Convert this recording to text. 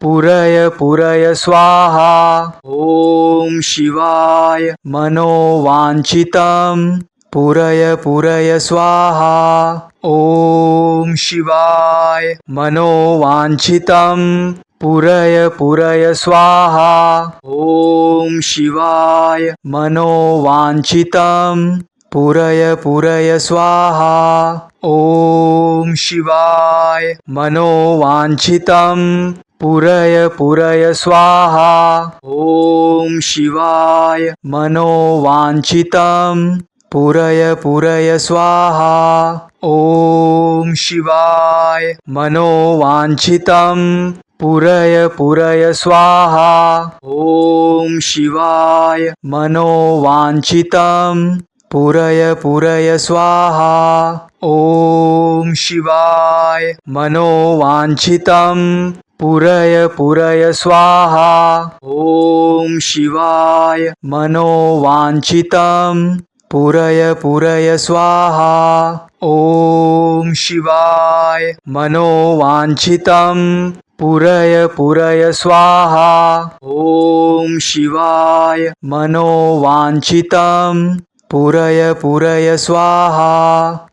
पूरय पूरय स्वाहा ओम शिवाय मनोवांछितम पूरय पूरय स्वाहा ओम शिवाय मनोवांछितम पूरय पूरय स्वाहा ओम शिवाय मनोवांछितम पूरय पूरय स्वाहा ओम शिवाय मनोवांछितम पूरय पूरय स्वाहा ओम शिवाय मनोवांछितम पूरय पूरय स्वाहा ओम शिवाय मनोवांछितम पूरय पूरय स्वाहा ओम शिवाय मनोवांछितम पूरय पूरय स्वाहा ओम शिवाय मनोवांछितम पूरय पूरय स्वाहा ओम शिवाय मनोवांछितम पूरय पूरय स्वाहा ओम शिवाय मनोवांछितम पूरय पूरय स्वाहा ओम शिवाय मनोवांछितम पूरय पूरय स्वाहा